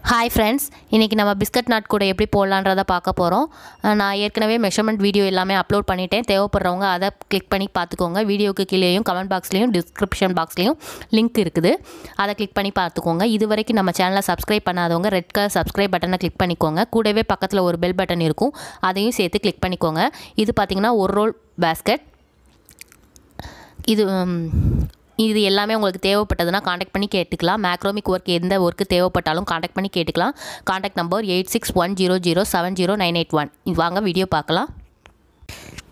Hi friends, இன்றைக்கி நம்ம biscuit not கூட எப்படி போடலான்றதை பார்க்க போகிறோம். நான் ஏற்கனவே மெஷர்மெண்ட் வீடியோ எல்லாமே அப்லோட் பண்ணிட்டேன். தேவைப்படுறவங்க அதை கிளிக் பண்ணி பார்த்துக்கோங்க. வீடியோக்கு கீழேயும் கமெண்ட் பாக்ஸ்லேயும் டிஸ்கிரிப்ஷன் பாக்ஸ்லேயும் லிங்க் இருக்குது, அதை கிளிக் பண்ணி பார்த்துக்கோங்க. இது வரைக்கும் நம்ம சேனலை சப்ஸ்கிரைப் பண்ணாதவங்க ரெட் கலர் சப்ஸ்கிரைப் பட்டனை கிளிக் பண்ணிக்கோங்க. கூடவே பக்கத்தில் ஒரு பெல் பட்டன் இருக்கும், அதையும் சேர்த்து கிளிக் பண்ணிக்கோங்க. இது பார்த்திங்கன்னா ஒரு ரோல் பேஸ்கெட். இது எல்லாமே உங்களுக்கு தேவைப்பட்டதுன்னா காண்டாக்ட் பண்ணி கேட்டுக்கலாம். மேக்ரோமிக் ஒர்க் எந்த ஒர்க்கு தேவைப்பட்டாலும் காண்டாக்ட் பண்ணி கேட்டுக்கலாம். Contact number 8610070981. இது வாங்க வீடியோ பார்க்கலாம்.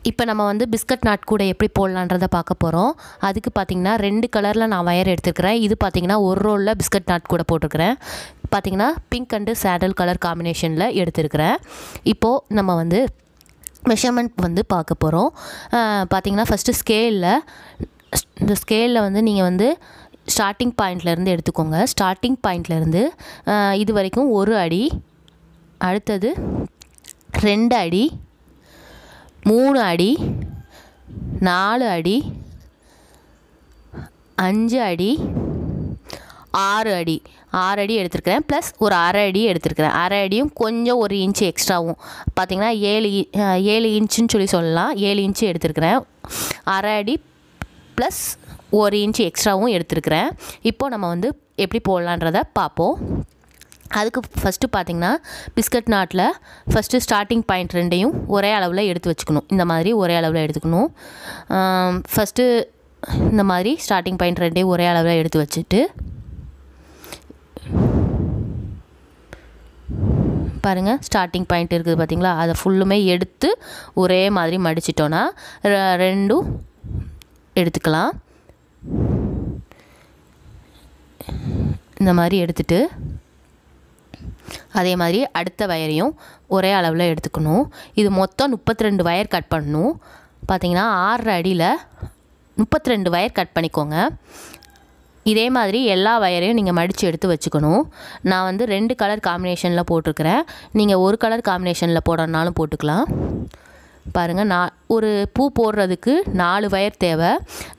இப்போ நம்ம பிஸ்கட் நாட் கூட எப்படி போடலான்றதை பார்க்க போகிறோம். அதுக்கு பார்த்திங்கன்னா 2 கலரில் நான் வயர் எடுத்துருக்கிறேன். இது பார்த்திங்கன்னா ஒரு ரோலில் பிஸ்கட் நாட் கூட போட்டிருக்கிறேன். பார்த்திங்கன்னா பிங்க் அண்டு சாண்டல் கலர் காம்பினேஷனில் எடுத்துருக்கிறேன். இப்போது நம்ம மெஷர்மெண்ட் பார்க்க போகிறோம். பார்த்திங்கன்னா ஃபஸ்ட்டு இந்த ஸ்கேலில் நீங்கள் ஸ்டார்டிங் பாயிண்ட்லேருந்து எடுத்துக்கோங்க. ஸ்டார்டிங் பாயிண்ட்லேருந்து இது வரைக்கும் 1 அடி, அடுத்தது 2 அடி, 3 அடி, 4 அடி, 5 அடி, 6 அடி 6 அடி எடுத்துருக்கிறேன். ப்ளஸ் ஒரு அரை அடி எடுத்துருக்கிறேன். அரை அடியும் கொஞ்சம் 1 இன்ச்சு எக்ஸ்ட்ராவும், பார்த்திங்கன்னா 7 இன்ச்சுன்னு சொல்லலாம். 7 இன்ச்சு எடுத்துருக்கிறேன். அரை அடி ப்ளஸ் 1 இன்ச்சு எக்ஸ்ட்ராவும் எடுத்துருக்கிறேன். இப்போது நம்ம எப்படி போடலான்றதை பார்ப்போம். அதுக்கு ஃபஸ்ட்டு பார்த்திங்கன்னா பிஸ்கட் நாட்டில் ஃபஸ்ட்டு ஸ்டார்டிங் பாயிண்ட் 2ஐயும் ஒரே அளவில் எடுத்து வச்சுக்கணும். இந்த மாதிரி ஒரே அளவில் எடுத்துக்கணும். ஃபஸ்ட்டு இந்த மாதிரி ஸ்டார்டிங் பாயிண்ட் 2ஐயும் ஒரே அளவில் எடுத்து வச்சுட்டு பாருங்கள், ஸ்டார்டிங் பாயிண்ட் இருக்குது பார்த்திங்களா, அதை ஃபுல்லுமே எடுத்து ஒரே மாதிரி மடிச்சிட்டோன்னா 2 எடுத்துக்கலாம். இந்த மாதிரி எடுத்துட்டு அதே மாதிரி அடுத்த வயரையும் ஒரே அளவில் எடுத்துக்கணும். இது மொத்தம் 32 வயர் கட் பண்ணணும். பார்த்திங்கன்னா 6 அடியில் 32 வயர் கட் பண்ணிக்கோங்க. இதே மாதிரி எல்லா வயரையும் நீங்கள் மடித்து எடுத்து வச்சுக்கணும். நான் 2 கலர் காம்பினேஷனில் போட்டிருக்கிறேன். நீங்கள் ஒரு கலர் காம்பினேஷனில் போடணுன்னாலும் போட்டுக்கலாம். பாருங்கள், ஒரு பூ போடுறதுக்கு 4 வயர் தேவை.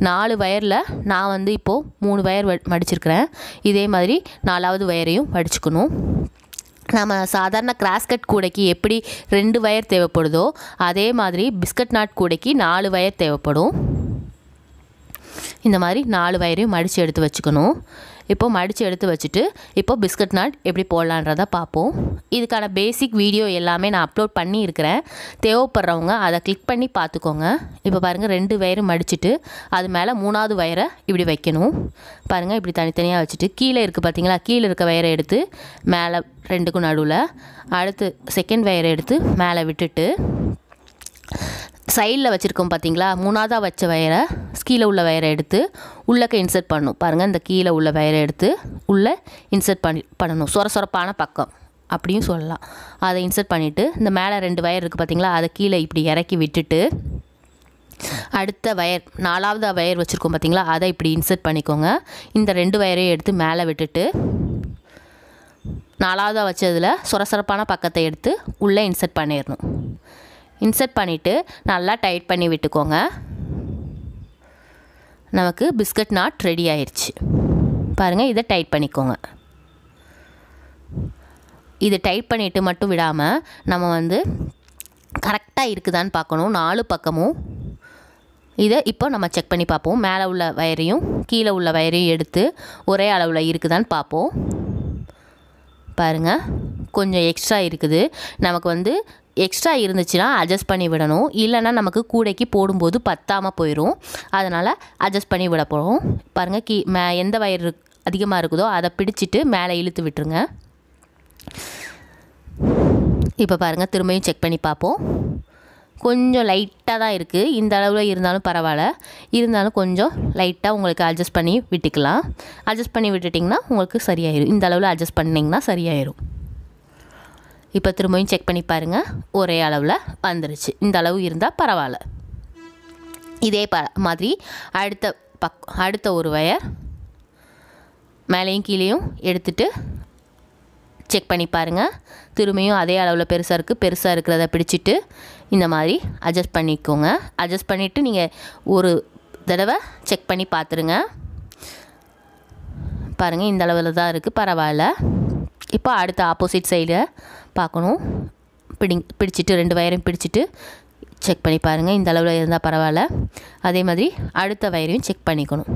4 வயரில் நான் இப்போது 3 வயர் மடிச்சிருக்கிறேன். இதே மாதிரி 4ஆவது வயரையும் மடிச்சுக்கணும். நம்ம சாதாரண கிராஸ்கட் கூடைக்கு எப்படி 2 வயர் தேவைப்படுதோ அதே மாதிரி பிஸ்கட் நாட் கூடைக்கு 4 வயர் தேவைப்படும். இந்த மாதிரி 4 வயரையும் மடித்து எடுத்து வச்சுக்கணும். இப்போது மடித்து எடுத்து வச்சுட்டு இப்போது பிஸ்கட் நாட் எப்படி போடலான்றதை பார்ப்போம். இதுக்கான பேசிக் வீடியோ எல்லாமே நான் அப்லோட் பண்ணியிருக்கிறேன். தேவைப்படுறவங்க அதை கிளிக் பண்ணி பார்த்துக்கோங்க. இப்போ பாருங்கள், 2 வயரும் மடிச்சுட்டு அது மேலே 3ஆவது வயரை இப்படி வைக்கணும். பாருங்கள், இப்படி தனித்தனியாக வச்சுட்டு கீழே இருக்குது பார்த்திங்களா, கீழே இருக்க வயரை எடுத்து மேலே 2க்கும் நடுவில், அடுத்து செகண்ட் வயரை எடுத்து மேலே விட்டுட்டு சைடில் வச்சுருக்கோம் பார்த்திங்களா, 3ஆவதாக வச்ச வயரை கீழே உள்ள வயரை எடுத்து உள்ளக்க இன்சர்ட் பண்ணணும். பாருங்கள், இந்த கீழே உள்ள வயரை எடுத்து உள்ளே இன்சர்ட் பண்ணணும். சொரப்பான பக்கம் அப்படியும் சொல்லலாம். அதை இன்சர்ட் பண்ணிவிட்டு இந்த மேலே 2 வயர் இருக்குது பார்த்திங்களா, அதை கீழே இப்படி இறக்கி விட்டுட்டு அடுத்த வயர் 4ஆவது வயர் வச்சுருக்கோம் பார்த்திங்களா, அதை இப்படி இன்சர்ட் பண்ணிக்கோங்க. இந்த 2 வயரையும் எடுத்து மேலே விட்டுட்டு 4ஆவதாக வச்சதில் சொரப்பான பக்கத்தை எடுத்து உள்ளே இன்சர்ட் பண்ணிடணும். இன்சர்ட் பண்ணிவிட்டு நல்லா டைட் பண்ணி விட்டுக்கோங்க. நமக்கு பிஸ்கட் நாட் ரெடி ஆயிடுச்சு. பாருங்கள், இதை டைட் பண்ணிக்கோங்க. இது டைட் பண்ணிவிட்டு மட்டும் விடாமல் நம்ம கரெக்டாக இருக்குதான்னு பார்க்கணும் 4 பக்கமும். இதை இப்போ நம்ம செக் பண்ணி பார்ப்போம். மேலே உள்ள வயரையும் கீழே உள்ள வயரையும் எடுத்து ஒரே அளவில் இருக்குதான்னு பார்ப்போம். பாருங்கள், கொஞ்சம் எக்ஸ்ட்ரா இருக்குது. நமக்கு எக்ஸ்ட்ரா இருந்துச்சுன்னா அட்ஜஸ்ட் பண்ணி விடணும். இல்லைன்னா நமக்கு கூடைக்கு போடும்போது பத்தாமல் போயிடும். அதனால் அட்ஜஸ்ட் பண்ணி விட போகிறோம். பாருங்கள், எந்த வயர் அதிகமாக இருக்குதோ அதை பிடிச்சிட்டு மேலே இழுத்து விட்டுருங்க. இப்போ பாருங்கள், திரும்பியும் செக் பண்ணி பார்ப்போம். கொஞ்சம் லைட்டாக தான் இருக்குது. இந்த அளவில் இருந்தாலும் பரவாயில்ல. இருந்தாலும் கொஞ்சம் லைட்டாக உங்களுக்கு அட்ஜஸ்ட் பண்ணி விட்டுக்கலாம். அட்ஜஸ்ட் பண்ணி விட்டுட்டிங்கன்னா உங்களுக்கு சரியாயிடும். இந்த அளவில் அட்ஜஸ்ட் பண்ணிங்கன்னா சரியாயிடும். இப்போ திரும்பியும் செக் பண்ணி பாருங்கள், ஒரே அளவில் வந்துருச்சு. இந்த அளவு இருந்தால் பரவாயில்ல. இதே மாதிரி அடுத்த ஒரு வயர் மேலேயும் கீழேயும் எடுத்துட்டு செக் பண்ணி பாருங்கள். திரும்பியும் அதே அளவில் பெருசாக இருக்கிறத பிடிச்சிட்டு இந்த மாதிரி அட்ஜஸ்ட் பண்ணிக்கோங்க. அட்ஜஸ்ட் பண்ணிவிட்டு நீங்கள் ஒரு தடவை செக் பண்ணி பார்த்துருங்க. பாருங்கள், இந்த அளவில் தான் இருக்குது, பரவாயில்ல. இப்போ அடுத்த ஆப்போசிட் சைடை பார்க்கணும். பிடிச்சிட்டு 2 வயரையும் பிடிச்சிட்டு செக் பண்ணி பாருங்கள். இந்த அளவில் இருந்தால் பரவாயில்ல. அதே மாதிரி அடுத்த வயரையும் செக் பண்ணிக்கணும்.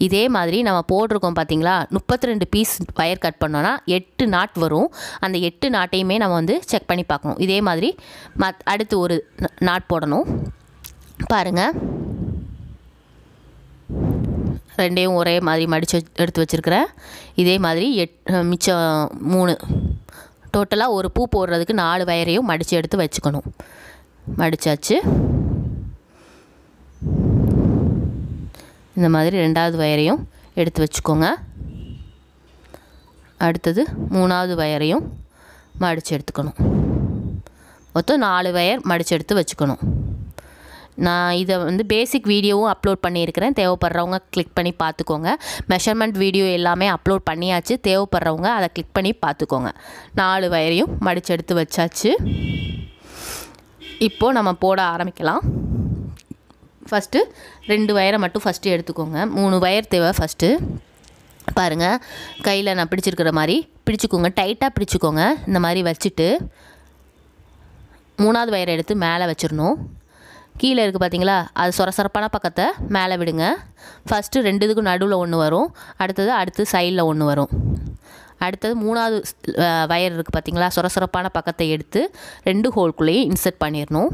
இதே மாதிரி நம்ம போட்டிருக்கோம் பார்த்தீங்களா, 32 பீஸ் வயர் கட் பண்ணோன்னா 8 நாட் வரும். அந்த 8 நாட்டையுமே நம்ம வந்து செக் பண்ணி பார்க்கணும். இதே மாதிரி அடுத்து ஒரு நாட் போடணும். பாருங்கள், ரெண்டையும் ஒரே மாதிரி மடித்து எடுத்து வச்சுருக்கிறேன். இதே மாதிரி மிச்சம் 3 டோட்டலாக ஒரு பூ போடுறதுக்கு 4 வயரையும் மடித்து எடுத்து வச்சுக்கணும். மடித்தாச்சு. இந்த மாதிரி 2வது வயரையும் எடுத்து வச்சுக்கோங்க. அடுத்தது 3வது வயரையும் மடித்து எடுத்துக்கணும். மொத்தம் 4 வயர் மடித்து எடுத்து வச்சுக்கணும். நான் இதை வந்து பேசிக் வீடியோவும் அப்லோட் பண்ணியிருக்கிறேன். தேவைப்படுறவங்க கிளிக் பண்ணி பார்த்துக்கோங்க. மெஷர்மெண்ட் வீடியோ எல்லாமே அப்லோட் பண்ணியாச்சு. தேவைப்படுறவங்க அதை கிளிக் பண்ணி பார்த்துக்கோங்க. 4 வயரையும் மடித்து எடுத்து வச்சாச்சு. இப்போது நம்ம போட ஆரம்பிக்கலாம். ஃபஸ்ட்டு 2 வயரை மட்டும் ஃபஸ்ட்டு எடுத்துக்கோங்க. 3 வயர் தேவை ஃபஸ்ட்டு. பாருங்கள், கையில் நான் பிடிச்சிருக்கிற மாதிரி பிடிச்சிக்கோங்க. டைட்டாக பிடிச்சிக்கோங்க. இந்த மாதிரி வச்சுட்டு 3வது வயரை எடுத்து மேலே வச்சிடணும். கீழே இருக்குது பார்த்தீங்களா, அது சொரசொரப்பான பக்கத்தை மேலே விடுங்க. ஃபஸ்ட்டு 2 இதுக்கும் நடுவில் ஒன்று வரும். அடுத்து சைடில் ஒன்று வரும். அடுத்தது 3வது வயர் இருக்குது பார்த்தீங்களா, சொரசொரப்பான பக்கத்தை எடுத்து 2 ஹோல்குள்ளேயும் இன்சர்ட் பண்ணிடணும்.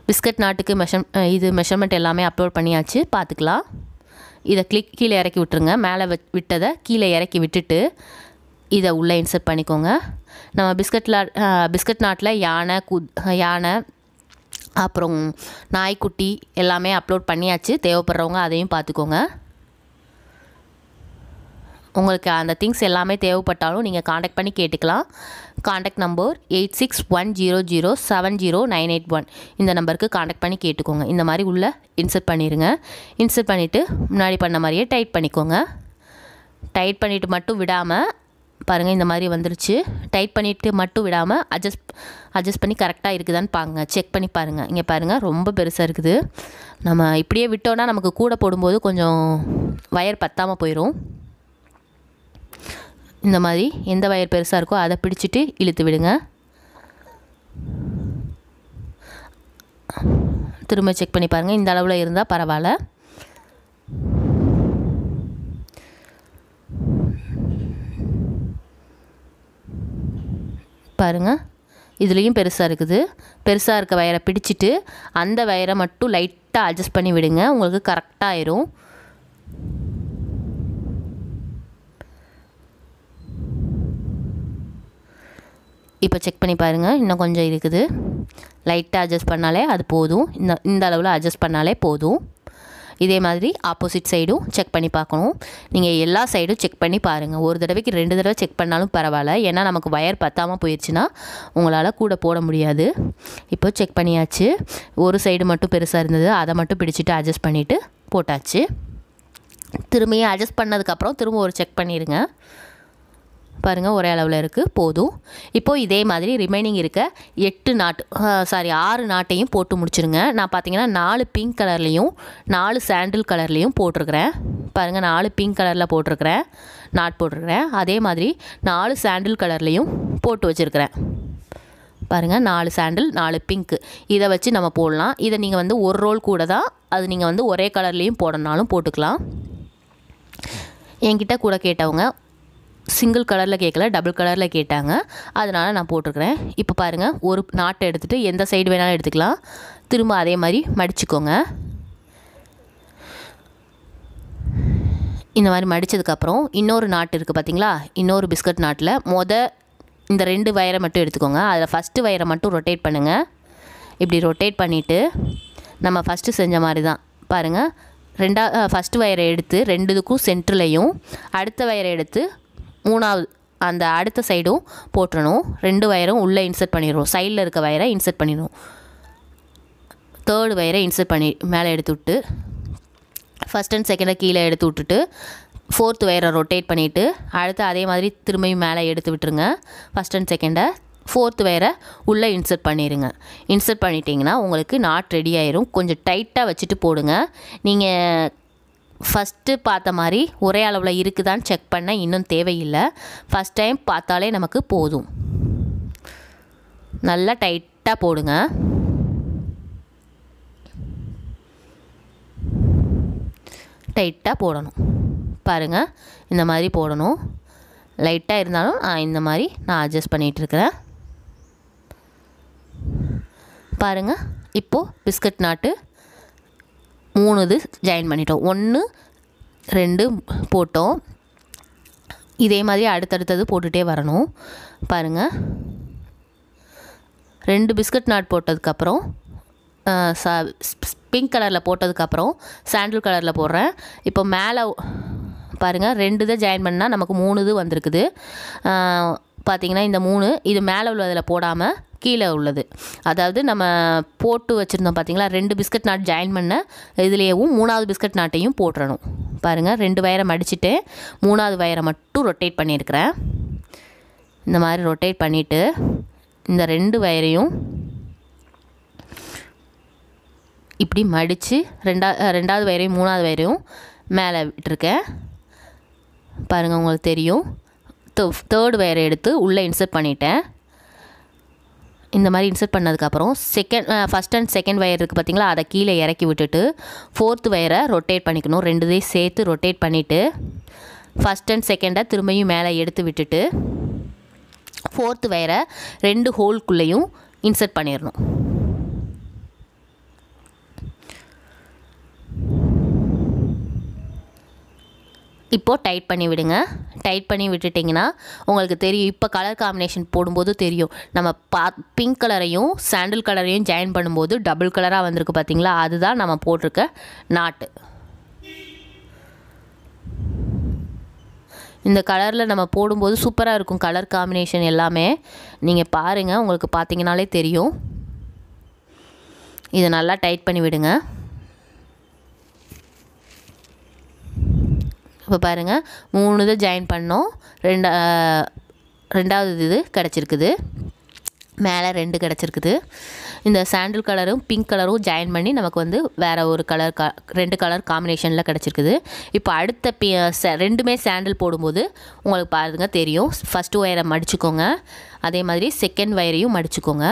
பிஸ்கட் நாட்டுக்கு மெஷர்மெண்ட் எல்லாமே அப்லோட் பண்ணியாச்சு. பார்த்துக்கலாம். இதை கீழே இறக்கி விட்டுருங்க. மேலே விட்டதை கீழே இறக்கி விட்டுட்டு இதை உள்ளே இன்சர்ட் பண்ணிக்கோங்க. நம்ம பிஸ்கட் நாட்டில் யானை அப்புறம் நாய்க்குட்டி எல்லாமே அப்லோட் பண்ணியாச்சு. தேவைப்படுறவங்க அதையும் பார்த்துக்கோங்க. உங்களுக்கு அந்த திங்ஸ் எல்லாமே தேவைப்பட்டாலும் நீங்கள் காண்டாக்ட் பண்ணி கேட்டுக்கலாம். Contact number 8610070981. இந்த நம்பருக்கு காண்டாக்ட் பண்ணி கேட்டுக்கோங்க. இந்த மாதிரி உள்ளே இன்சர்ட் பண்ணிடுங்க. இன்சர்ட் பண்ணிவிட்டு முன்னாடி பண்ண மாதிரியே டைட் பண்ணிக்கோங்க. டைட் பண்ணிவிட்டு மட்டும் விடாமல் பாருங்கள், இந்த மாதிரி வந்துருச்சு. டைட் பண்ணிவிட்டு மட்டும் விடாமல் அட்ஜஸ்ட் பண்ணி கரெக்டாக இருக்குதான்னு செக் பண்ணி பாருங்கள். இங்கே பாருங்கள், ரொம்ப பெருசாக இருக்குது. நம்ம இப்படியே விட்டோன்னா நமக்கு கூட போடும்போது கொஞ்சம் வயர் பத்தாமல் போயிடும். இந்த மாதிரி எந்த வயர் பெருசாக இருக்கோ அதை பிடிச்சிட்டு இழுத்து விடுங்க. திரும்ப செக் பண்ணி பாருங்கள். இந்த அளவில் இருந்தால் பரவாயில்ல. பாருங்கள், இதுலேயும் பெருசாக இருக்குது. பெருசாக இருக்க வயரை பிடிச்சிட்டு அந்த வயரை மட்டும் லைட்டாக அட்ஜஸ்ட் பண்ணி விடுங்க. உங்களுக்கு கரெக்டாக ஆயிரும். இப்போ செக் பண்ணி பாருங்கள், இன்னும் கொஞ்சம் இருக்குது. லைட்டாக அட்ஜஸ்ட் பண்ணாலே அது போதும். இந்த அளவில் அட்ஜஸ்ட் பண்ணாலே போதும். இதே மாதிரி ஆப்போசிட் சைடும் செக் பண்ணி பார்க்கணும். நீங்கள் எல்லா சைடும் செக் பண்ணி பாருங்கள். ஒரு தடவைக்கு 2 தடவை செக் பண்ணாலும் பரவாயில்ல. ஏன்னா நமக்கு வயர் பத்தாமல் போயிடுச்சுன்னா உங்களால் கூட போட முடியாது. இப்போ செக் பண்ணியாச்சு. ஒரு சைடு மட்டும் பெருசாக இருந்தது, அதை மட்டும் பிடிச்சிட்டு அட்ஜஸ்ட் பண்ணிவிட்டு போட்டாச்சு. திரும்பியும் அட்ஜஸ்ட் பண்ணதுக்கப்புறம் திரும்ப ஒரு செக் பண்ணிடுங்க. பாருங்கள், ஒரே அளவில் இருக்குது, போதும். இப்போது இதே மாதிரி ரிமைனிங் இருக்க 6 நாட்டையும் போட்டு முடிச்சுருங்க. நான் பார்த்தீங்கன்னா 4 பிங்க் கலர்லேயும் 4 சாண்டில் கலர்லேயும் போட்டிருக்கிறேன். பாருங்கள், 4 பிங்க் கலரில் நாட் போட்டிருக்கிறேன். அதே மாதிரி 4 சாண்டில் கலர்லேயும் போட்டு வச்சுருக்கிறேன். பாருங்கள், 4 சாண்டில் 4 பிங்க்கு. இதை வச்சு நம்ம போடலாம். இதை நீங்கள் வந்து ஒரு ரோல் கூட தான், அது நீங்கள் வந்து ஒரே கலர்லேயும் போடணுனாலும் போட்டுக்கலாம். என்கிட்ட கூட கேட்டவங்க சிங்கிள் கலரில் கேட்கல, டபுள் கலரில் கேட்டாங்க. அதனால் நான் போட்டிருக்கிறேன். இப்போ பாருங்கள், ஒரு நாட்டை எடுத்துகிட்டு எந்த சைடு வேணாலும் எடுத்துக்கலாம். திரும்ப அதே மாதிரி மடிச்சுக்கோங்க. இந்த மாதிரி மடித்ததுக்கப்புறம் இன்னொரு நாட்டு இருக்குது பார்த்தீங்களா, இன்னொரு பிஸ்கட் நாட்டில் இந்த 2 வயரை மட்டும் எடுத்துக்கோங்க. அதில் ஃபஸ்ட்டு வயரை மட்டும் ரொட்டேட் பண்ணுங்கள். இப்படி ரொட்டேட் பண்ணிவிட்டு நம்ம ஃபஸ்ட்டு செஞ்ச மாதிரி தான் பாருங்கள், ஃபஸ்ட்டு வயரை எடுத்து 2க்கும் சென்டர்லையும் அடுத்த வயரை எடுத்து 3வது அந்த அடுத்த சைடும் போட்டுறணும். 2 வயரும் உள்ளே இன்சர்ட் பண்ணிடுவோம். சைடில் இருக்க வயரை இன்சர்ட் பண்ணிடுவோம். 3rd வயரை இன்சர்ட் பண்ணி மேலே எடுத்து விட்டு ஃபஸ்ட் அண்ட் செகண்டை கீழே எடுத்து விட்டுட்டு 4th வயரை ரொட்டேட் பண்ணிவிட்டு அடுத்து அதே மாதிரி திரும்பியும் மேலே எடுத்து விட்டுருங்க. ஃபஸ்ட் அண்ட் செகண்டை 4th வயரை உள்ளே இன்சர்ட் பண்ணிடுங்க. இன்சர்ட் பண்ணிட்டீங்கன்னா உங்களுக்கு நாட் ரெடி ஆயிரும். கொஞ்சம் டைட்டாக வச்சுட்டு போடுங்க. நீங்கள் ஃபஸ்ட்டு பார்த்த மாதிரி ஒரே அளவில் இருக்குதான்னு செக் பண்ண இன்னும் தேவையில்லை. ஃபஸ்ட் டைம் பார்த்தாலே நமக்கு போதும். நல்லா டைட்டாக போடுங்க. டைட்டாக போடணும். பாருங்கள், இந்த மாதிரி போடணும். லைட்டாக இருந்தாலும் இந்த மாதிரி நான் அட்ஜஸ்ட் பண்ணிகிட்ருக்கிறேன். பாருங்கள், இப்போது பிஸ்கட் நாட்டு 3 இது ஜாயின் பண்ணிட்டோம். 1 2 போட்டோம். இதே மாதிரி அடுத்தடுத்தது போட்டுகிட்டே வரணும். பாருங்கள், 2 பிஸ்கட் நாட் போட்டதுக்கப்புறம் பிங்க் கலரில் போட்டதுக்கப்புறம் சாண்டில் கலரில் போடுறேன். இப்போ மேலே பாருங்கள், 2 இதை ஜாயின் பண்ணால் நமக்கு 3 இது வந்திருக்குது. பார்த்திங்கன்னா இந்த 3 இது மேலே உள்ளதில் போடாமல் கீழே உள்ளது, அதாவது நம்ம போட்டு வச்சுருந்தோம் பார்த்திங்களா, 2 பிஸ்கட் நாட் ஜாயின் பண்ண இதுலேயும் 3வது பிஸ்கட் நாட்டையும் போட்டுறணும். பாருங்கள், 2 வயரை மடிச்சுட்டு 3வது வயரை மட்டும் ரொட்டேட் பண்ணியிருக்கிறேன். இந்த மாதிரி ரொட்டேட் பண்ணிவிட்டு இந்த 2 வயரையும் இப்படி மடித்து 2வது வயரையும் 3வது வயரையும் மேலே விட்டுருக்கேன். பாருங்கள், உங்களுக்கு தெரியும். 3rd வயரை எடுத்து உள்ளே இன்சர்ட் பண்ணிட்டேன். இந்த மாதிரி இன்சர்ட் பண்ணதுக்கப்புறம் ஃபஸ்ட் அண்ட் செகண்ட் வயர் இருக்குது பார்த்திங்களா, அதை கீழே இறக்கி விட்டுட்டு 4th வயரை ரொட்டேட் பண்ணிக்கணும். 2 இதையும் சேர்த்து ரொட்டேட் பண்ணிவிட்டு ஃபஸ்ட் அண்ட் செகண்டை திரும்பியும் மேலே எடுத்து விட்டுட்டு 4th வயரை 2 ஹோல்குள்ளேயும் இன்சர்ட் பண்ணிடணும். இப்போது டைட் பண்ணி விடுங்க. டைட் பண்ணி விட்டுட்டிங்கன்னா உங்களுக்கு தெரியும். இப்போ கலர் காம்பினேஷன் போடும்போது தெரியும். நம்ம பிங்க் கலரையும் சாண்டில் கலரையும் ஜாயின் பண்ணும்போது டபுள் கலராக வந்திருக்கு பார்த்திங்களா, அதுதான் நம்ம போட்டிருக்க நாட்டு. இந்த கலரில் நம்ம போடும்போது சூப்பராக இருக்கும். கலர் காம்பினேஷன் எல்லாமே நீங்கள் பாருங்கள், உங்களுக்கு பார்த்தீங்கனாலே தெரியும். இதை நல்லா டைட் பண்ணி விடுங்க. இப்போ பாருங்கள், 3 இதை ஜாயின் பண்ணோம். 2வது இது கிடச்சிருக்குது. மேலே 2 கிடச்சிருக்குது. இந்த சாண்டில் கலரும் பிங்க் கலரும் ஜாயின் பண்ணி நமக்கு வந்து வேறு ஒரு கலர் 2 கலர் காம்பினேஷனில் கிடச்சிருக்குது. இப்போ அடுத்த 2மே சாண்டில் போடும்போது உங்களுக்கு பாருங்க தெரியும். ஃபஸ்ட்டு ஒயரை மடிச்சுக்கோங்க, அதே மாதிரி செகண்ட் ஒயரையும் மடிச்சுக்கோங்க.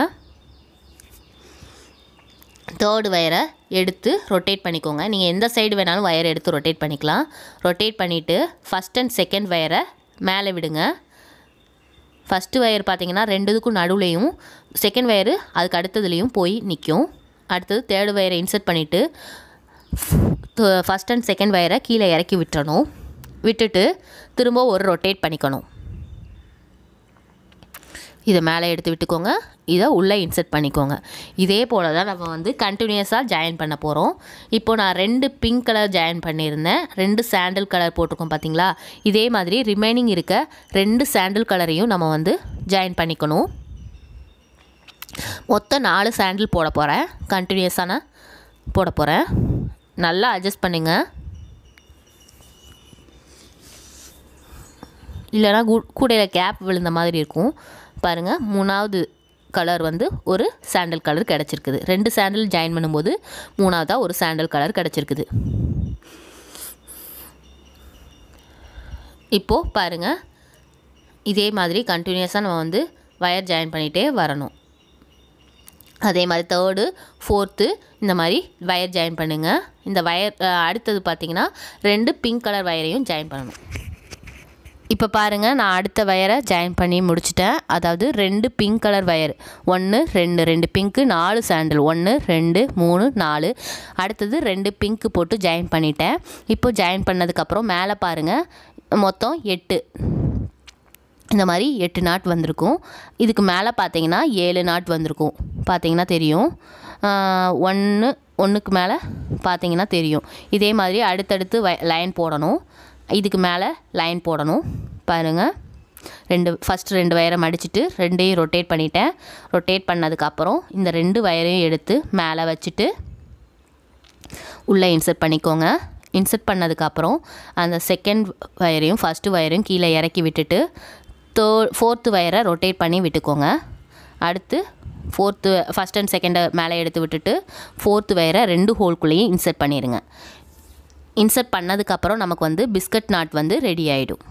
3rd வயரை எடுத்து ரொட்டேட் பண்ணிக்கோங்க. நீங்கள் எந்த சைடு வேணாலும் வயரை எடுத்து ரொட்டேட் பண்ணிக்கலாம். ரொட்டேட் பண்ணிவிட்டு ஃபஸ்ட் அண்ட் செகண்ட் வயரை மேலே விடுங்க. ஃபஸ்ட்டு வயர் பார்த்திங்கன்னா 2க்கும் நடுவுலையும், செகண்ட் வயரு அதுக்கு அடுத்ததுலேயும் போய் நிற்கும். அடுத்தது 3rd வயரை இன்சர்ட் பண்ணிவிட்டு ஃபஸ்ட் அண்ட் செகண்ட் வயரை கீழே இறக்கி விட்டுறணும். விட்டுட்டு திரும்ப ஒரு ரொட்டேட் பண்ணிக்கணும். இதை மேலே எடுத்து விட்டுக்கோங்க, இதை உள்ளே இன்சர்ட் பண்ணிக்கோங்க. இதே போல் தான் நம்ம வந்து கண்டினியூஸாக ஜாயின் பண்ண போகிறோம். இப்போது நான் 2 பிங்க் கலர் ஜாயின் பண்ணியிருந்தேன், 2 சாண்டில் கலர் போட்டிருக்கோம் பார்த்திங்களா. இதே மாதிரி ரிமைனிங் இருக்க 2 சாண்டில் கலரையும் நம்ம வந்து ஜாயின் பண்ணிக்கணும். மொத்தம் 4 சாண்டில் போட போகிறேன், கண்டினியூஸான போட போகிறேன். நல்லா அட்ஜஸ்ட் பண்ணுங்க, இல்லைனா கூடையில் கேப் விழுந்த மாதிரி இருக்கும். பாருங்கள், 3வது கலர் வந்து ஒரு சாண்டில் கலர் கிடச்சிருக்குது. 2 சாண்டில் ஜாயின் பண்ணும்போது 3வதாக ஒரு சாண்டில் கலர் கிடச்சிருக்குது. இப்போது பாருங்கள், இதே மாதிரி கண்டினியூஸாக நம்ம வந்து வயர் ஜாயின் பண்ணிகிட்டே வரணும். அதே மாதிரி 3rd 4th இந்த மாதிரி வயர் ஜாயின் பண்ணுங்கள். இந்த வயர் அடுத்தது பார்த்திங்கன்னா 2 பிங்க் கலர் வயரையும் ஜாயின் பண்ணணும். இப்போ பாருங்கள், நான் அடுத்த வயரை ஜாயின் பண்ணி முடிச்சிட்டேன். அதாவது 2 பிங்க் கலர் வயர், 1 2 பிங்க்கு, 4 சாண்டில், 1 2 3 4. அடுத்தது 2 பிங்க்கு போட்டு ஜாயின் பண்ணிட்டேன். இப்போ ஜாயின் பண்ணதுக்கப்புறம் மேலே பாருங்கள், மொத்தம் 8 இந்த மாதிரி 8 நாட் வந்திருக்கும். இதுக்கு மேலே பார்த்தீங்கன்னா 7 நாட் வந்திருக்கும். பார்த்தீங்கன்னா தெரியும். 1க்கு மேலே பார்த்தீங்கன்னா தெரியும். இதே மாதிரி அடுத்தடுத்து லைன் போடணும். இதுக்கு மேலே லைன் போடணும். பாருங்கள், ஃபஸ்ட்டு 2 வயரை மடிச்சுட்டு 2ஐயும் ரொட்டேட் பண்ணிட்டேன். ரொட்டேட் பண்ணதுக்கப்புறம் இந்த 2 வயரையும் எடுத்து மேலே வச்சுட்டு உள்ளே இன்சர்ட் பண்ணிக்கோங்க. இன்சர்ட் பண்ணதுக்கப்புறம் அந்த செகண்ட் வயரையும் ஃபஸ்ட்டு வயரையும் கீழே இறக்கி விட்டுட்டு 4th வயரை ரொட்டேட் பண்ணி விட்டுக்கோங்க. அடுத்து ஃபஸ்ட் அண்ட் செகண்டை மேலே எடுத்து விட்டுட்டு 4th வயரை 2 ஹோல்குள்ளேயும் இன்சர்ட் பண்ணிடுங்க. இன்சர்ட் பண்ணதுக்கப்புறம் நமக்கு வந்து பிஸ்கட் நாட் வந்து ரெடி ஆகிடும்.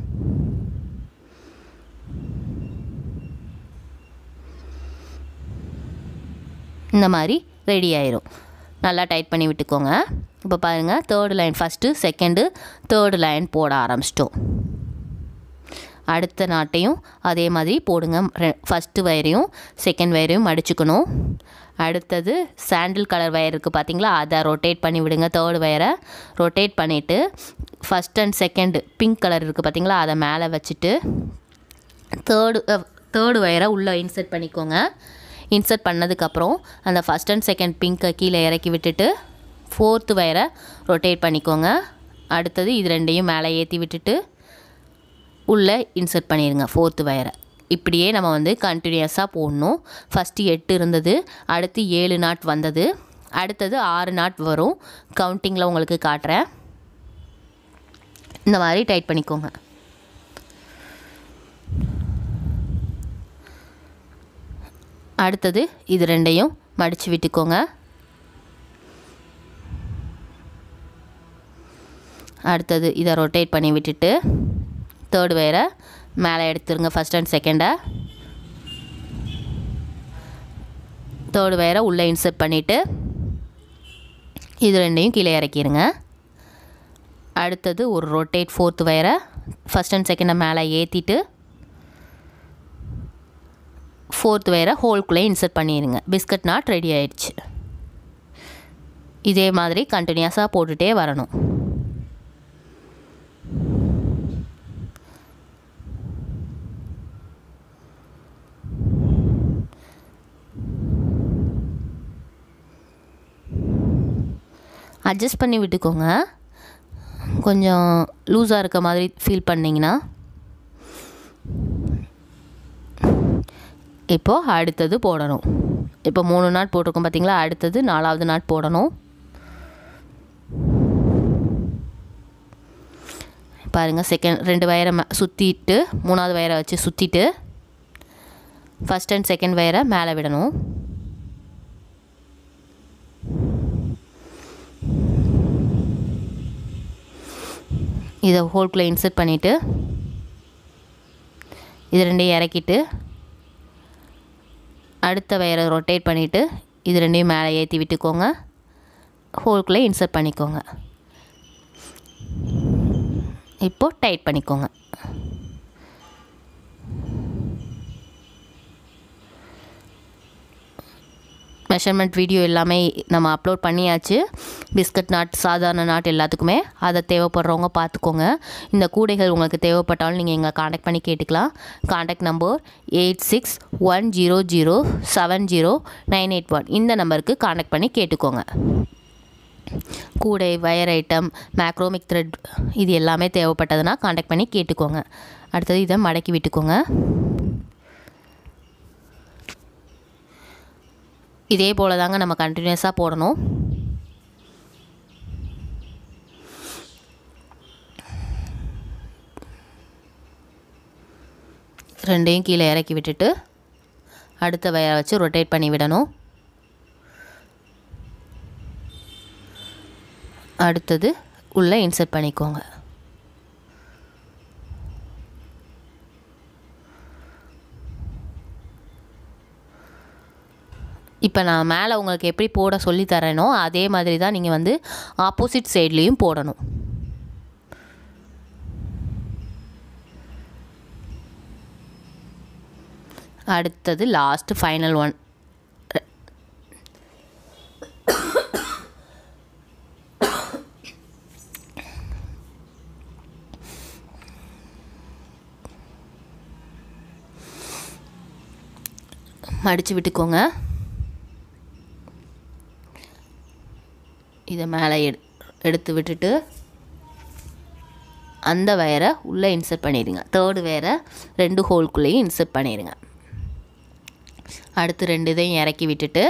இந்த மாதிரி ரெடி ஆயிரும். நல்லா டைட் பண்ணி விட்டுக்கோங்க. இப்போ பாருங்கள், third line first second third line போட ஆரம்பிச்சிட்டோம். அடுத்த நாட்டையும் அதே மாதிரி போடுங்க. ஃபஸ்ட்டு வயரையும் செகண்ட் வயரையும் மடிச்சுக்கணும். அடுத்தது சாண்டில் கலர் வயர் இருக்குது பார்த்தீங்களா, அதை ரொட்டேட் பண்ணி விடுங்க. தேர்டு வயரை ரொட்டேட் பண்ணிவிட்டு first and second pink colour இருக்குது பார்த்தீங்களா, அதை மேலே வச்சுட்டு தேர்டு வயரை உள்ளே இன்சர்ட் பண்ணிக்கோங்க. இன்சர்ட் பண்ணதுக்கப்புறம் அந்த ஃபஸ்ட் அண்ட் செகண்ட் பிங்க்கை கீழே இறக்கி விட்டுட்டு ஃபோர்த்து வயரை ரொட்டேட் பண்ணிக்கோங்க. அடுத்தது இது ரெண்டையும் மேலே ஏற்றி விட்டுட்டு உள்ளே இன்சர்ட் பண்ணிடுங்க ஃபோர்த்து வயரை. இப்படியே நம்ம வந்து கண்டினியூஸாக போடணும். ஃபஸ்ட்டு 8 இருந்தது, அடுத்து 7 நாட் வந்தது, அடுத்தது 6 நாட் வரும். கவுண்டிங்கில் உங்களுக்கு காட்டுறேன். இந்த மாதிரி டைட் பண்ணிக்கோங்க. அடுத்தது இது ரெண்டையும் மடித்து விட்டுக்கோங்க. அடுத்தது இதை ரொட்டேட் பண்ணி விட்டுட்டு தேர்டு வயரை மேலே எடுத்துருங்க. ஃபஸ்ட் அண்ட் செகண்டை தேர்டு வயரை உள்ளே இன்சர்ட் பண்ணிவிட்டு இது ரெண்டையும் கீழே இறக்கிடுங்க. அடுத்தது ஒரு ரொட்டேட் ஃபோர்த்து வயரை ஃபஸ்ட் அண்ட் செகண்டை மேலே ஏற்றிட்டு ஃபோர்த் வயரை ஹோல்குள்ளே இன்சர்ட் பண்ணிடுங்க. பிஸ்கட் நாட் ரெடி ஆயிடுச்சு. இதே மாதிரி கண்டினியூஸாக போட்டுகிட்டே வரணும். அட்ஜஸ்ட் பண்ணி விட்டுக்கோங்க. கொஞ்சம் லூஸாக இருக்க மாதிரி ஃபீல் பண்ணிங்கன்னா இப்போது அடுத்தது போடணும். இப்போ 3 நாட் போட்டிருக்கோம் பார்த்தீங்களா, அடுத்தது 4வது நாட் போடணும். பாருங்கள், செகண்ட் 2 வயரை சுற்றிட்டு 3வது வயரை வச்சு சுற்றிட்டு ஃபஸ்ட் அண்ட் செகண்ட் வயரை மேலே விடணும். இதை ஹோல்குள்ளே இன்சர்ட் பண்ணிவிட்டு இது ரெண்டையும் இறக்கிட்டு அடுத்த வயரை ரொட்டேட் பண்ணிவிட்டு இது ரெண்டையும் மேலே ஏற்றி விட்டுக்கோங்க. ஹோல்குள்ளே இன்சர்ட் பண்ணிக்கோங்க. இப்போது டைட் பண்ணிக்கோங்க. மெஷர்மெண்ட் வீடியோ எல்லாமே நம்ம அப்லோட் பண்ணியாச்சு. பிஸ்கட் நாட், சாதாரண நாட் எல்லாத்துக்குமே. அதை தேவைப்படுறவங்க பார்த்துக்கோங்க. இந்த கூடைகள் உங்களுக்கு தேவைப்பட்டாலும் நீங்கள் எங்களை காண்டாக்ட் பண்ணி கேட்டுக்கலாம். Contact number 8610070981. இந்த நம்பருக்கு காண்டாக்ட் பண்ணி கேட்டுக்கோங்க. கூடை, வயர் ஐட்டம், மேக்ரோமிக் த்ரெட் இது எல்லாமே தேவைப்பட்டதுன்னா காண்டாக்ட் பண்ணி கேட்டுக்கோங்க. அடுத்தது இதை மடக்கி விட்டுக்கோங்க. இதே போல் தாங்க நம்ம கண்டினியூஸாக போடணும். ரெண்டையும் கீழே இறக்கி விட்டுட்டு அடுத்த வயரை வச்சு ரொட்டேட் பண்ணி விடணும். அடுத்தது உள்ளே இன்சர்ட் பண்ணிக்கோங்க. இப்போ நான் மேலே உங்களுக்கு எப்படி போட சொல்லி தரேனோ அதே மாதிரி தான் நீங்கள் வந்து ஆப்போசிட் சைட்லேயும் போடணும். அடுத்தது லாஸ்ட்டு ஃபைனல் ஒன். மடித்து விட்டுக்கோங்க. இதை மேலே எடுத்து விட்டுட்டு அந்த வயரை உள்ளே இன்சர்ட் பண்ணிடுங்க. தேர்டு வயரை 2 ஹோல்குள்ளேயும் இன்சர்ட் பண்ணிடுங்க. அடுத்து 2 இதையும் இறக்கி விட்டுட்டு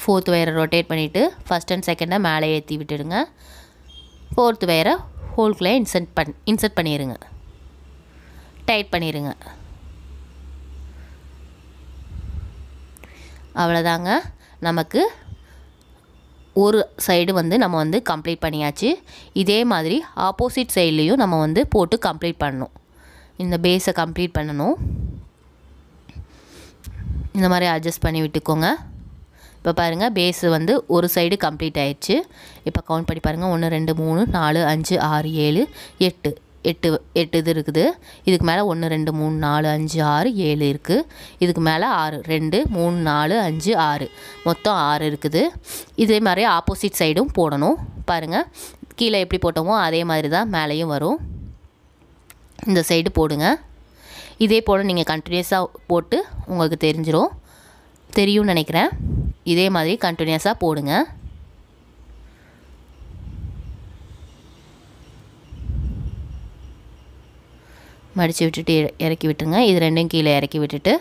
ஃபோர்த் வயரை ரொட்டேட் பண்ணிவிட்டு ஃபஸ்ட் அண்ட் செகண்டை மேலே ஏற்றி விட்டுடுங்க. ஃபோர்த் வயரை ஹோல்குள்ளே இன்சர்ட் பண்ணிடுங்க. டைட் பண்ணிடுங்க. அவ்வளோதாங்க, நமக்கு ஒரு சைடு வந்து நம்ம வந்து கம்ப்ளீட் பண்ணியாச்சு. இதே மாதிரி ஆப்போசிட் சைட்லேயும் நம்ம வந்து போட்டு கம்ப்ளீட் பண்ணணும். இந்த பேஸை கம்ப்ளீட் பண்ணணும். இந்த மாதிரி அட்ஜஸ்ட் பண்ணி விட்டுக்கோங்க. இப்போ பாருங்கள் பேஸு வந்து ஒரு சைடு கம்ப்ளீட் ஆயிடுச்சு. இப்போ கவுண்ட் பண்ணி பாருங்கள். 1 2 3 4 5 6 7 8 8 இது இருக்குது. இதுக்கு மேலே 1 2 3 4 5 6 7 இருக்குது. இதுக்கு மேலே 6 2 3 4 5 6 மொத்தம் 6 இருக்குது. இதே மாதிரி ஆப்போசிட் சைடும் போடணும். பாருங்கள் கீழே எப்படி போட்டோமோ அதே மாதிரி தான் மேலேயும் வரும். இந்த சைடு போடுங்க. இதே போல் நீங்கள் கண்டினியூஸாக போட்டு உங்களுக்கு தெரியும்னு நினைக்கிறேன். இதே மாதிரி கண்டினியூஸாக போடுங்க. மடித்து விட்டுட்டு இறக்கி விட்டுருங்க. இது ரெண்டையும் கீழே இறக்கி விட்டுட்டு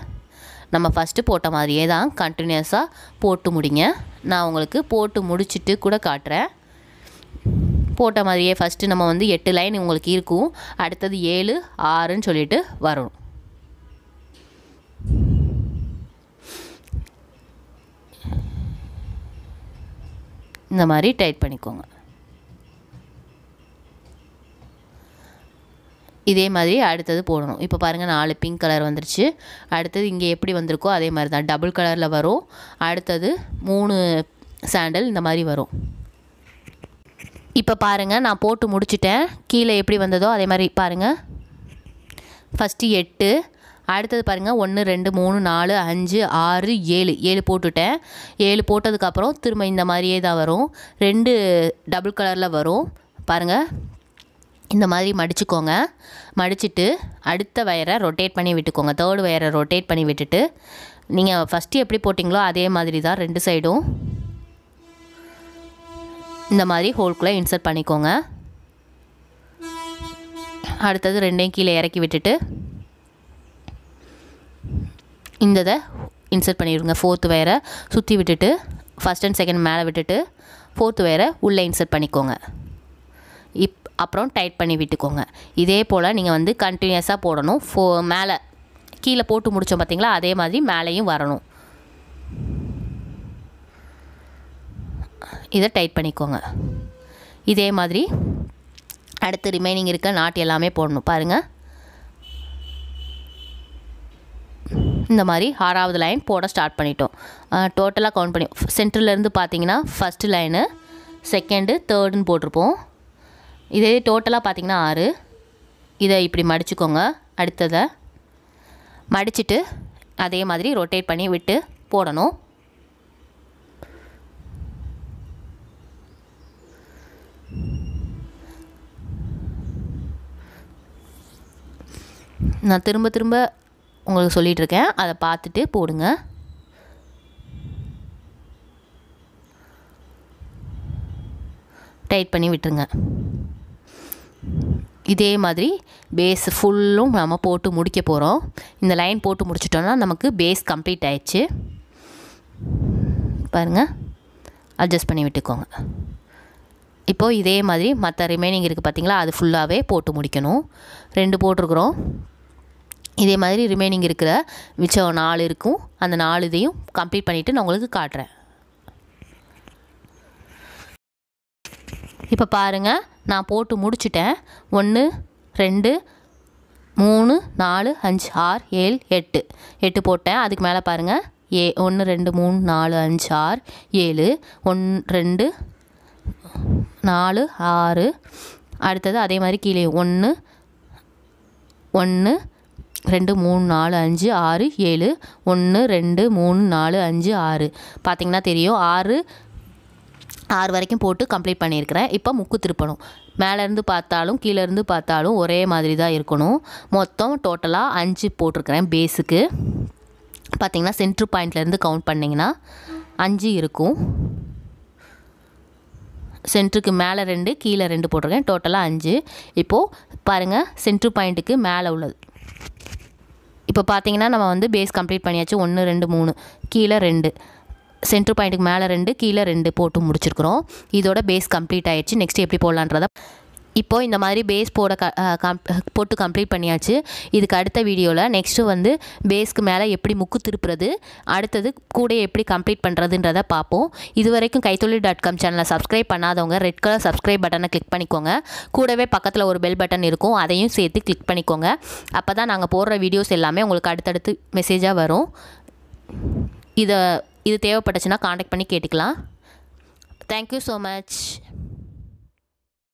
நம்ம ஃபஸ்ட்டு போட்ட மாதிரியே தான் கண்டினியூஸாக போட்டு முடிங்க. நான் உங்களுக்கு போட்டு முடிச்சுட்டு கூட காட்டுறேன். போட்ட மாதிரியே ஃபஸ்ட்டு நம்ம வந்து 8 லைன் உங்களுக்கு இருக்கும். அடுத்தது 7 6ன்னு சொல்லிட்டு வரும். இந்த மாதிரி டைட் பண்ணிக்கோங்க. இதே மாதிரி அடுத்தது போடணும். இப்போ பாருங்கள் 4 பிங்க் கலர் வந்துருச்சு. அடுத்தது இங்கே எப்படி வந்திருக்கோ அதே மாதிரி தான் டபுள் கலரில் வரும். அடுத்தது 3 சாண்டல் இந்த மாதிரி வரும். இப்போ பாருங்கள் நான் போட்டு முடிச்சிட்டேன். கீழே எப்படி வந்ததோ அதே மாதிரி பாருங்கள். ஃபஸ்ட்டு 8, அடுத்தது பாருங்கள் 1 2 3 4 5 6 7 போட்டுட்டேன். 7 போட்டதுக்கப்புறம் திரும்ப இந்த மாதிரியே தான் வரும். 2 டபுள் கலரில் வரும். பாருங்கள் இந்த மாதிரி மடிச்சுக்கோங்க. மடிச்சுட்டு அடுத்த வயரை ரொட்டேட் பண்ணி விட்டுக்கோங்க. 3rd வயரை ரொட்டேட் பண்ணி விட்டுட்டு நீங்கள் ஃபஸ்ட்டு எப்படி போட்டிங்களோ அதே மாதிரி தான் 2 சைடும் இந்த மாதிரி ஹோல்குள்ளே இன்சர்ட் பண்ணிக்கோங்க. அடுத்தது 2யும் கீழே இறக்கி விட்டுட்டு இந்த இதை இன்சர்ட் பண்ணிடுங்க. 4th வயரை சுற்றி விட்டுட்டு ஃபஸ்ட் அண்ட் செகண்ட் மேலே விட்டுட்டு 4th வயரை உள்ளே இன்சர்ட் பண்ணிக்கோங்க. அப்புறம் டைட் பண்ணி விட்டுக்கோங்க. இதே போல் நீங்கள் வந்து கண்டினியூஸாக போடணும். மேலே கீழே போட்டு முடித்தோம் பார்த்தீங்களா அதே மாதிரி மேலேயும் வரணும். இதை டைட் பண்ணிக்கோங்க. இதே மாதிரி அடுத்து ரிமைனிங் இருக்க நாட் எல்லாமே போடணும். பாருங்கள் இந்த மாதிரி 6வது லைன் போட ஸ்டார்ட் பண்ணிட்டோம். டோட்டலாக கவுண்ட் பண்ணி சென்டர்லேருந்து பார்த்தீங்கன்னா ஃபஸ்ட்டு லைனு, செகண்டு, 3ர்டுன்னு போட்டிருப்போம். இதே டோட்டலாக பார்த்தீங்கன்னா 6. இதை இப்படி மடிச்சுக்கோங்க. அடுத்ததை மடிச்சுட்டு அதே மாதிரி ரொட்டேட் பண்ணி விட்டு போடணும். நான் திரும்ப உங்களுக்கு சொல்லிகிட்ருக்கேன். அதை பார்த்துட்டு போடுங்க. டைட் பண்ணி விட்டுருங்க. இதே மாதிரி பேஸ் ஃபுல்லும் நம்ம போட்டு முடிக்க போகிறோம். இந்த லைன் போட்டு முடிச்சிட்டோன்னா நமக்கு பேஸ் கம்ப்ளீட் ஆயிடுச்சு. பாருங்கள் அட்ஜஸ்ட் பண்ணி விட்டுக்கோங்க. இப்போது இதே மாதிரி மற்ற ரிமைனிங் இருக்குது பார்த்திங்களா அது ஃபுல்லாகவே போட்டு முடிக்கணும். 2 போட்டிருக்குறோம். இதே மாதிரி ரிமைனிங் இருக்கிற மிச்சம் 4 இருக்கும். அந்த 4 இதையும் கம்ப்ளீட் பண்ணிவிட்டு நான் உங்களுக்கு காட்டுறேன். இப்போ பாருங்கள் நான் போட்டு முடிச்சிட்டேன். 1 2 3 4 5 6 7 8 போட்டேன். அதுக்கு மேலே பாருங்கள் 1 2 3 4 5 6 7 1 2 4 6. அடுத்தது அதே மாதிரி கீழே 1 1 2 3 4 5 6 7 1 2 3 4 5 6 பார்த்திங்கன்னா தெரியும். 6 வரைக்கும் போட்டு கம்ப்ளீட் பண்ணியிருக்கிறேன். இப்போ முக்கு திருப்பணும். மேலேருந்து பார்த்தாலும் கீழேருந்து பார்த்தாலும் ஒரே மாதிரி தான் இருக்கணும். மொத்தம் டோட்டலாக 5 போட்டிருக்கிறேன். பேஸுக்கு பார்த்திங்கன்னா சென்ட்ரு பாயிண்ட்லேருந்து கவுண்ட் பண்ணிங்கன்னா 5 இருக்கும். சென்ட்ருக்கு மேலே 2 கீழே 2 போட்டிருக்கேன். டோட்டலாக 5. இப்போது பாருங்கள் சென்ட்ரு பாயிண்ட்டுக்கு மேலே உள்ளது. இப்போ பார்த்தீங்கன்னா நம்ம வந்து பேஸ் கம்ப்ளீட் பண்ணியாச்சு. 1 2 3 கீழே 2 சென்ட்ரு பாயிண்ட்டுக்கு மேலே 2 கீழே 2 போட்டு முடிச்சிருக்கிறோம். இதோட பேஸ் கம்ப்ளீட் ஆயிடுச்சு. நெக்ஸ்ட் எப்படி போடலான்றத இப்போது இந்த மாதிரி பேஸ் போட்டு கம்ப்ளீட் பண்ணியாச்சு. இதுக்கு அடுத்த வீடியோவில் நெக்ஸ்ட்டு வந்து பேஸ்க்கு மேலே எப்படி முக்கு திருப்புறது, அடுத்தது கூடையை எப்படி கம்ப்ளீட் பண்ணுறதுன்றதை பார்ப்போம். இது வரைக்கும் கைத்தொழில்.com சேனலை சப்ஸ்கிரைப் பண்ணாதவங்க ரெட் கலர் சப்ஸ்கிரைப் பட்டனை கிளிக் பண்ணிக்கோங்க. கூடவே பக்கத்தில் ஒரு பெல் பட்டன் இருக்கும், அதையும் சேர்த்து கிளிக் பண்ணிக்கோங்க. அப்போ தான் நாங்கள் போடுற வீடியோஸ் எல்லாமே உங்களுக்கு அடுத்தடுத்து மெசேஜாக வரும். இது தேவைப்பட்டுச்சுன்னா காண்டாக்ட் பண்ணி கேட்டுக்கலாம். Thank you so much.